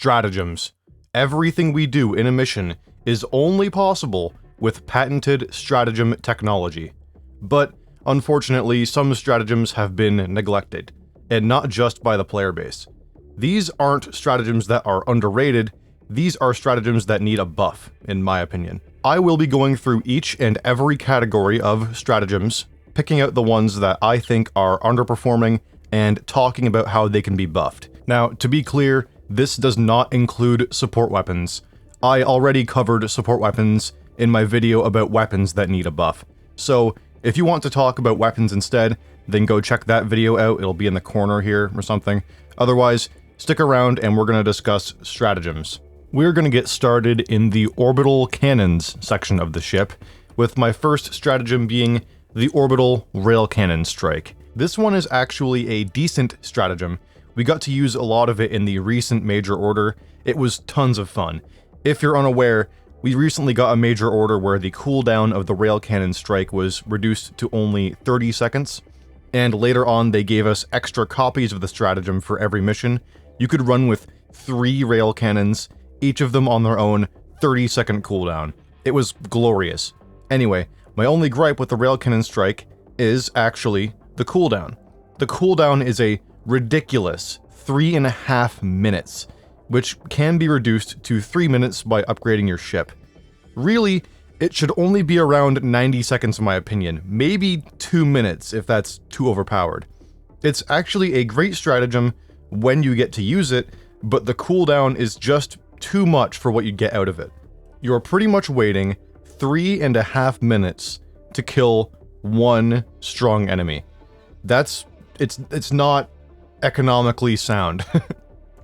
Stratagems. Everything we do in a mission is only possible with patented stratagem technology. But unfortunately, some stratagems have been neglected, and not just by the player base. These aren't stratagems that are underrated, these are stratagems that need a buff, in my opinion. I will be going through each and every category of stratagems, picking out the ones that I think are underperforming, and talking about how they can be buffed. Now, to be clear, this does not include support weapons. I already covered support weapons in my video about weapons that need a buff. So, if you want to talk about weapons instead, then go check that video out, it'll be in the corner here or something. Otherwise, stick around and we're going to discuss stratagems. We're going to get started in the Orbital Cannons section of the ship, with my first stratagem being the Orbital Rail Cannon Strike. This one is actually a decent stratagem. We got to use a lot of it in the recent Major Order. It was tons of fun. If you're unaware, we recently got a Major Order where the cooldown of the Rail Cannon Strike was reduced to only 30 seconds, and later on they gave us extra copies of the stratagem for every mission. You could run with 3 rail cannons, each of them on their own 30-second cooldown. It was glorious. Anyway, my only gripe with the Rail Cannon Strike is actually the cooldown. The cooldown is a ridiculous 3.5 minutes, which can be reduced to 3 minutes by upgrading your ship. Really, it should only be around 90 seconds in my opinion, maybe 2 minutes if that's too overpowered. It's actually a great stratagem when you get to use it, but the cooldown is just too much for what you get out of it. You're pretty much waiting 3.5 minutes to kill one strong enemy. It's not economically sound.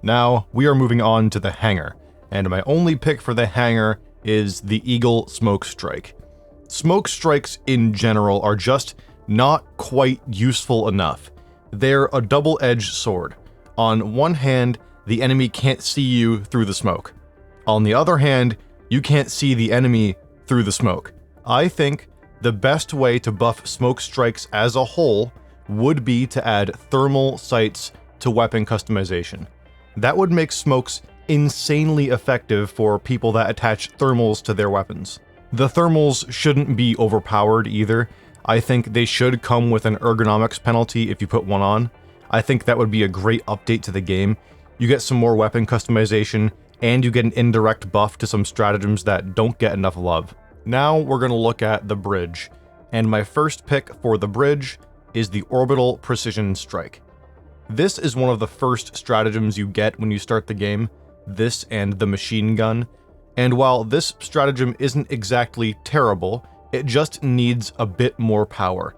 Now, we are moving on to the Hangar, and my only pick for the Hangar is the Eagle Smoke Strike. Smoke strikes in general are just not quite useful enough. They're a double-edged sword. On one hand, the enemy can't see you through the smoke. On the other hand, you can't see the enemy through the smoke. I think the best way to buff smoke strikes as a whole would be to add thermal sights to weapon customization. That would make smokes insanely effective for people that attach thermals to their weapons. The thermals shouldn't be overpowered either. I think they should come with an ergonomics penalty if you put one on. I think that would be a great update to the game. You get some more weapon customization, and you get an indirect buff to some stratagems that don't get enough love. Now we're going to look at the bridge, and my first pick for the bridge is the Orbital Precision Strike. This is one of the first stratagems you get when you start the game, this and the machine gun, and while this stratagem isn't exactly terrible, it just needs a bit more power.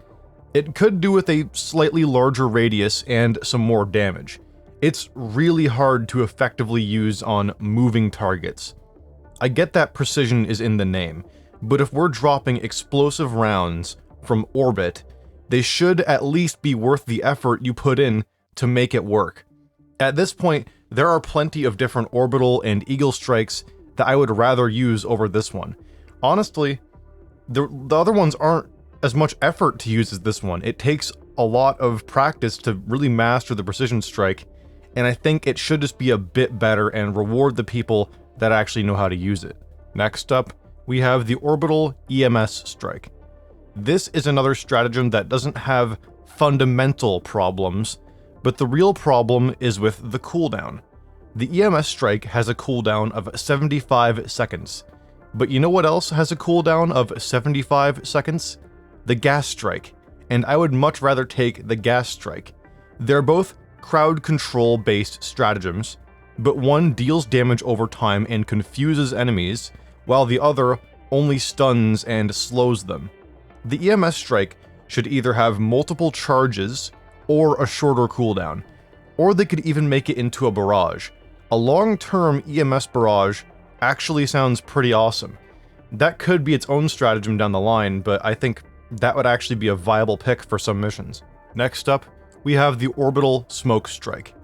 It could do with a slightly larger radius and some more damage. It's really hard to effectively use on moving targets. I get that precision is in the name, but if we're dropping explosive rounds from orbit, they should at least be worth the effort you put in to make it work. At this point, there are plenty of different orbital and eagle strikes that I would rather use over this one. Honestly, the other ones aren't as much effort to use as this one. It takes a lot of practice to really master the precision strike, and I think it should just be a bit better and reward the people that actually know how to use it. Next up, we have the Orbital EMS Strike. This is another stratagem that doesn't have fundamental problems, but the real problem is with the cooldown. The EMS Strike has a cooldown of 75 seconds. But you know what else has a cooldown of 75 seconds? The Gas Strike, and I would much rather take the Gas Strike. They're both crowd control based stratagems, but one deals damage over time and confuses enemies, while the other only stuns and slows them. The EMS Strike should either have multiple charges or a shorter cooldown, or they could even make it into a barrage. A long-term EMS barrage actually sounds pretty awesome. That could be its own stratagem down the line, but I think that would actually be a viable pick for some missions. Next up, we have the Orbital Smoke Strike.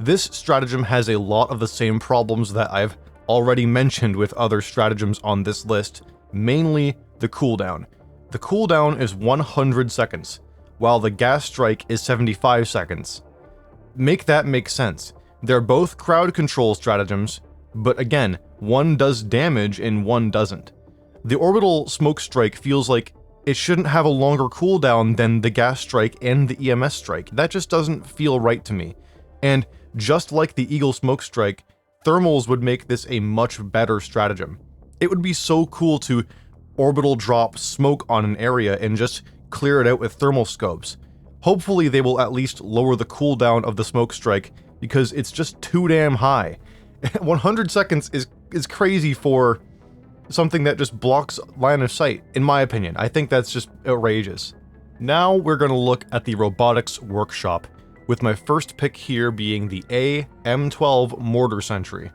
This stratagem has a lot of the same problems that I've already mentioned with other stratagems on this list, mainly the cooldown. The cooldown is 100 seconds, while the Gas Strike is 75 seconds. Make that make sense. They're both crowd control stratagems, but again, one does damage and one doesn't. The Orbital Smoke Strike feels like it shouldn't have a longer cooldown than the Gas Strike and the EMS Strike. That just doesn't feel right to me. And just like the Eagle Smoke Strike, thermals would make this a much better stratagem. It would be so cool to orbital drop smoke on an area and just clear it out with thermal scopes. Hopefully they will at least lower the cooldown of the Smoke Strike, because it's just too damn high. 100 seconds is crazy for something that just blocks line of sight, in my opinion. I think that's just outrageous. Now we're going to look at the Robotics Workshop, with my first pick here being the M12 Mortar Sentry.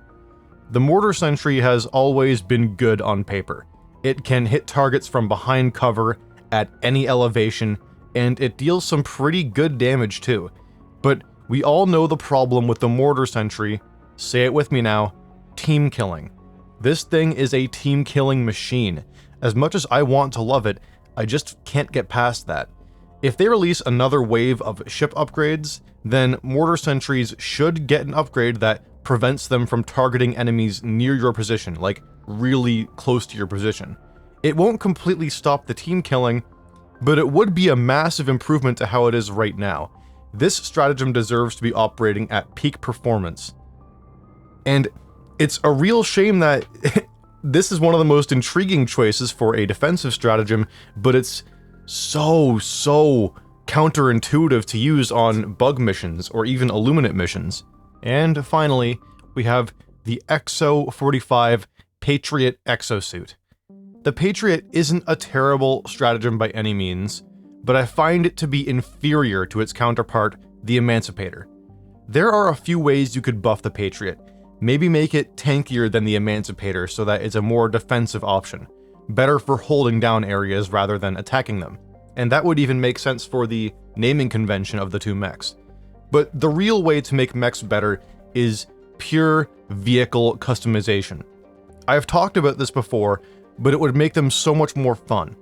The Mortar Sentry has always been good on paper. It can hit targets from behind cover at any elevation, and it deals some pretty good damage too. But we all know the problem with the Mortar Sentry. Say it with me now: team killing. This thing is a team killing machine. As much as I want to love it, I just can't get past that. If they release another wave of ship upgrades, then Mortar Sentries should get an upgrade that prevents them from targeting enemies near your position, like really close to your position. It won't completely stop the team killing, but it would be a massive improvement to how it is right now. This stratagem deserves to be operating at peak performance. And it's a real shame that this is one of the most intriguing choices for a defensive stratagem, but it's so counterintuitive to use on bug missions or even Illuminate missions. And finally, we have the Exo-45 Patriot Exosuit. The Patriot isn't a terrible stratagem by any means, but I find it to be inferior to its counterpart, the Emancipator. There are a few ways you could buff the Patriot. Maybe make it tankier than the Emancipator so that it's a more defensive option, better for holding down areas rather than attacking them. And that would even make sense for the naming convention of the two mechs. But the real way to make mechs better is pure vehicle customization. I've talked about this before, but it would make them so much more fun.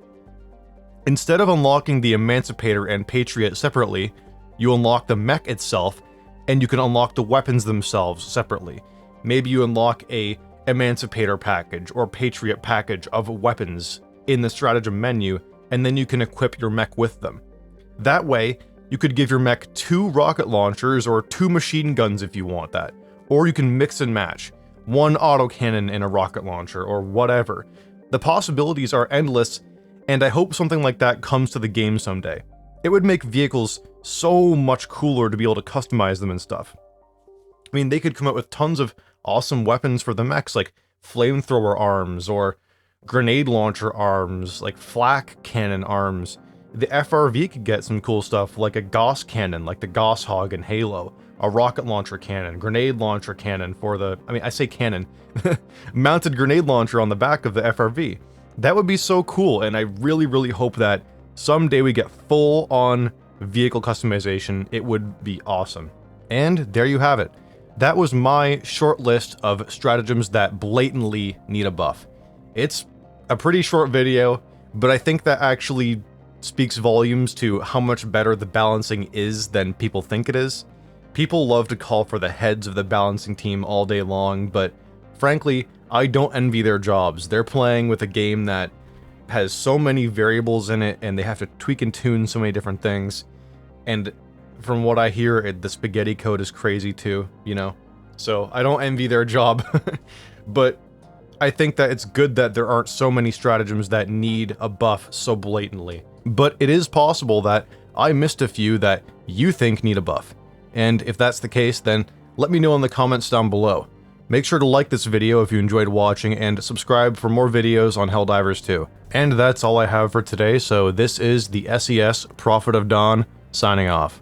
Instead of unlocking the Emancipator and Patriot separately, you unlock the mech itself, and you can unlock the weapons themselves separately. Maybe you unlock a Emancipator package or Patriot package of weapons in the stratagem menu, and then you can equip your mech with them. That way, you could give your mech 2 rocket launchers or 2 machine guns if you want that. Or you can mix and match, 1 autocannon and a rocket launcher, or whatever. The possibilities are endless, and I hope something like that comes to the game someday. It would make vehicles so much cooler to be able to customize them and stuff. I mean, they could come out with tons of awesome weapons for the mechs, like flamethrower arms, or grenade launcher arms, like flak cannon arms. The FRV could get some cool stuff, like a Gauss cannon, like the Gauss Hog in Halo, a rocket launcher cannon, grenade launcher cannon for the, I say cannon, mounted grenade launcher on the back of the FRV. That would be so cool, and I really hope that someday we get full-on vehicle customization. It would be awesome. And there you have it. That was my short list of stratagems that blatantly need a buff. It's a pretty short video, but I think that actually speaks volumes to how much better the balancing is than people think it is. People love to call for the heads of the balancing team all day long, but frankly, I don't envy their jobs. They're playing with a game that has so many variables in it, and they have to tweak and tune so many different things. And from what I hear, the spaghetti code is crazy too, you know? So I don't envy their job, but I think that it's good that there aren't so many stratagems that need a buff so blatantly. But it is possible that I missed a few that you think need a buff. And if that's the case, then let me know in the comments down below. Make sure to like this video if you enjoyed watching, and subscribe for more videos on Helldivers 2. And that's all I have for today, so this is the SES Prophet of Dawn, signing off.